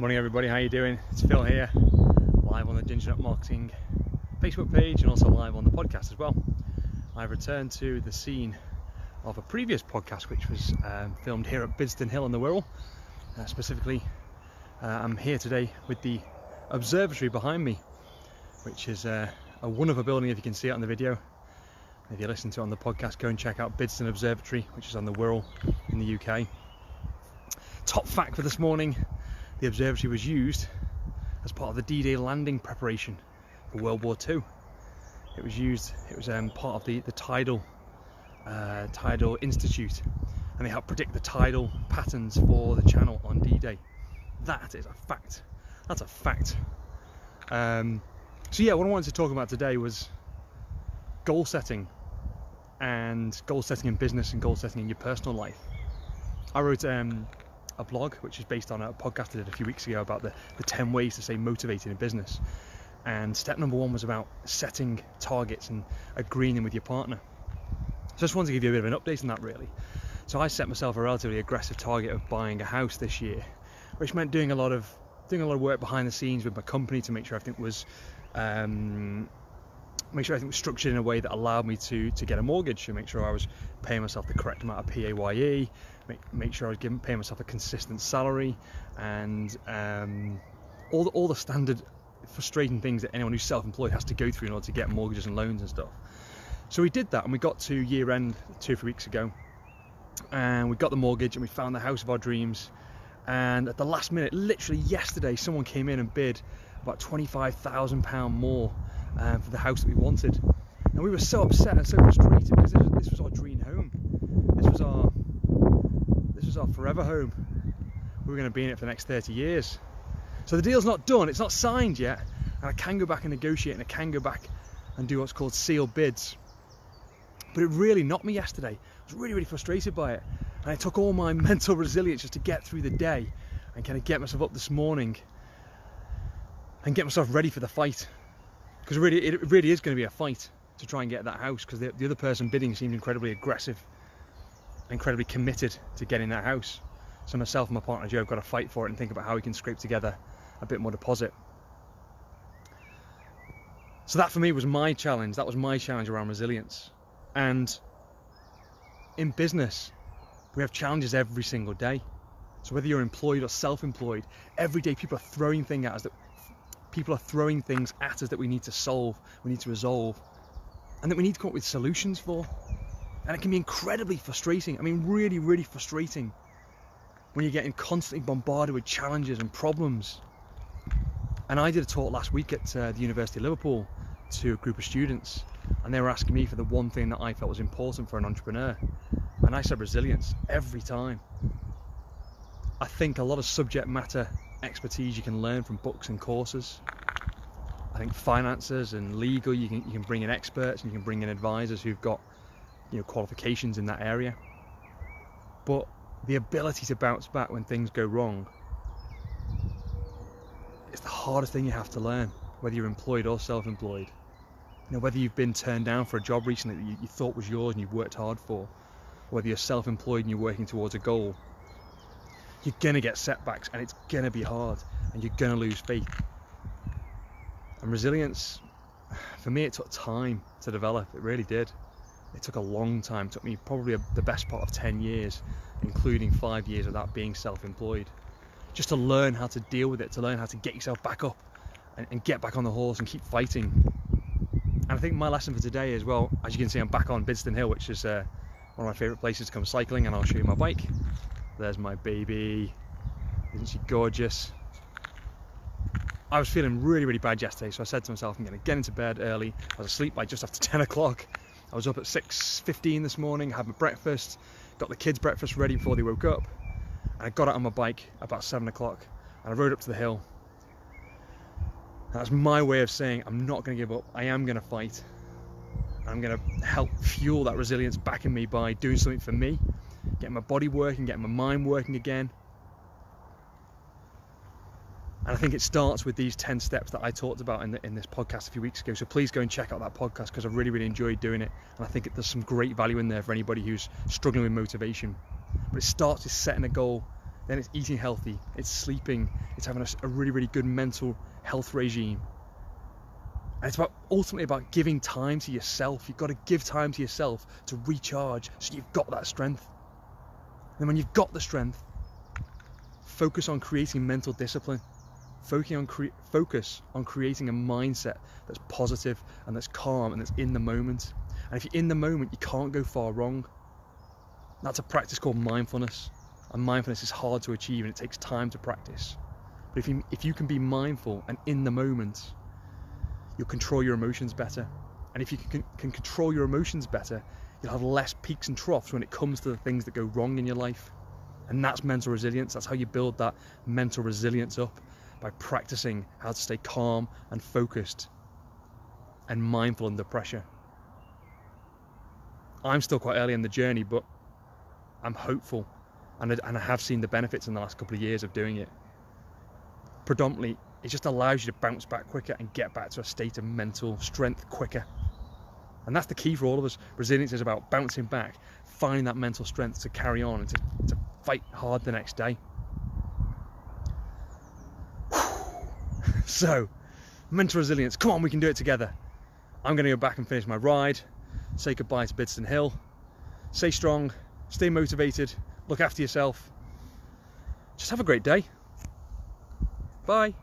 Morning everybody, how you doing? It's Phil here, live on the Ginger Nut Marketing Facebook page and also live on the podcast as well. I've returned to the scene of a previous podcast which was filmed here at Bidston Hill in the Wirral. Specifically, I'm here today with the observatory behind me, which is a wonderful building if you can see it on the video. If you listen to it on the podcast, go and check out Bidston Observatory, which is on the Wirral in the UK. Top fact for this morning: the observatory was used as part of the D-Day landing preparation for World War II. It was part of the Tidal Institute, and they helped predict the tidal patterns for the channel on D-Day. That is a fact. That's a fact. So yeah, what I wanted to talk about today was goal setting, and goal setting in business and goal setting in your personal life. I wrote a blog which is based on a podcast I did a few weeks ago about the 10 ways to stay motivated in business, and step number 1 was about setting targets and agreeing them with your partner. So I just wanted to give you a bit of an update on that really. So I set myself a relatively aggressive target of buying a house this year, which meant doing a lot of work behind the scenes with my company to make sure everything was structured in a way that allowed me to get a mortgage, and make sure I was paying myself the correct amount of PAYE, make sure I was paying myself a consistent salary, and all the standard frustrating things that anyone who's self-employed has to go through in order to get mortgages and loans and stuff. So we did that, and we got to year end 2 or 3 weeks ago, and we got the mortgage and we found the house of our dreams. And at the last minute, literally yesterday, someone came in and bid about £25,000 more for the house that we wanted, and we were so upset and so frustrated because this was our dream home. This was our forever home. We were going to be in it for the next 30 years. So the deal's not done, it's not signed yet, and I can go back and negotiate, and I can go back and do what's called sealed bids. But it really knocked me yesterday. I was really frustrated by it, and it took all my mental resilience just to get through the day and kind of get myself up this morning and get myself ready for the fight. Because it really is going to be a fight to try and get that house, because the other person bidding seemed incredibly aggressive, incredibly committed to getting that house. So myself and my partner Joe have got to fight for it and think about how we can scrape together a bit more deposit. So that for me was my challenge. That was my challenge around resilience. And in business, we have challenges every single day. So whether you're employed or self-employed, every day people are throwing things at us that we need to solve, we need to resolve, and that we need to come up with solutions for. And it can be incredibly frustrating. I mean, really frustrating when you're getting constantly bombarded with challenges and problems. And I did a talk last week at the University of Liverpool to a group of students, and they were asking me for the one thing that I felt was important for an entrepreneur, and I said resilience every time. I think a lot of subject matter expertise you can learn from books and courses. I think finances and legal, you can bring in experts, and you can bring in advisors who've got qualifications in that area. But the ability to bounce back when things go wrong is the hardest thing you have to learn, whether you're employed or self-employed. Whether you've been turned down for a job recently that you thought was yours and you've worked hard for, or whether you're self-employed and you're working towards a goal, you're going to get setbacks, and it's going to be hard, and you're going to lose faith. And resilience, for me, it took time to develop. It really did. It took a long time. It took me probably the best part of 10 years, including 5 years of that being self-employed, just to learn how to deal with it, to learn how to get yourself back up and get back on the horse and keep fighting. And I think my lesson for today is, well, as you can see, I'm back on Bidston Hill, which is one of my favourite places to come cycling, and I'll show you my bike. There's my baby. Isn't she gorgeous? I was feeling really bad yesterday, so I said to myself, I'm going to get into bed early. I was asleep by just after 10 o'clock. I was up at 6:15 this morning, had my breakfast, got the kids' breakfast ready before they woke up, and I got out on my bike about 7 o'clock, and I rode up to the hill. That's my way of saying I'm not going to give up. I am going to fight. I'm going to help fuel that resilience back in me by doing something for me, getting my body working, getting my mind working again. And I think it starts with these 10 steps that I talked about in this podcast a few weeks ago. So please go and check out that podcast, because I really enjoyed doing it. And I think there's some great value in there for anybody who's struggling with motivation. But it starts with setting a goal, then it's eating healthy, it's sleeping, it's having a really, really good mental health regime. And it's ultimately about giving time to yourself. You've got to give time to yourself to recharge so you've got that strength. And when you've got the strength, focus on creating mental discipline. Focus on creating a mindset that's positive and that's calm and that's in the moment. And if you're in the moment, you can't go far wrong. That's a practice called mindfulness. And mindfulness is hard to achieve and it takes time to practice. But if you can be mindful and in the moment, you'll control your emotions better. And if you can control your emotions better, you'll have less peaks and troughs when it comes to the things that go wrong in your life. And that's mental resilience. That's how you build that mental resilience up, by practicing how to stay calm and focused and mindful under pressure. I'm still quite early in the journey, but I'm hopeful, and I have seen the benefits in the last couple of years of doing it. Predominantly, it just allows you to bounce back quicker and get back to a state of mental strength quicker. And that's the key for all of us. Resilience is about bouncing back, finding that mental strength to carry on and to fight hard the next day. So, mental resilience, come on, we can do it together. I'm going to go back and finish my ride, say goodbye to Bidston Hill. Stay strong, stay motivated, look after yourself. Just have a great day. Bye.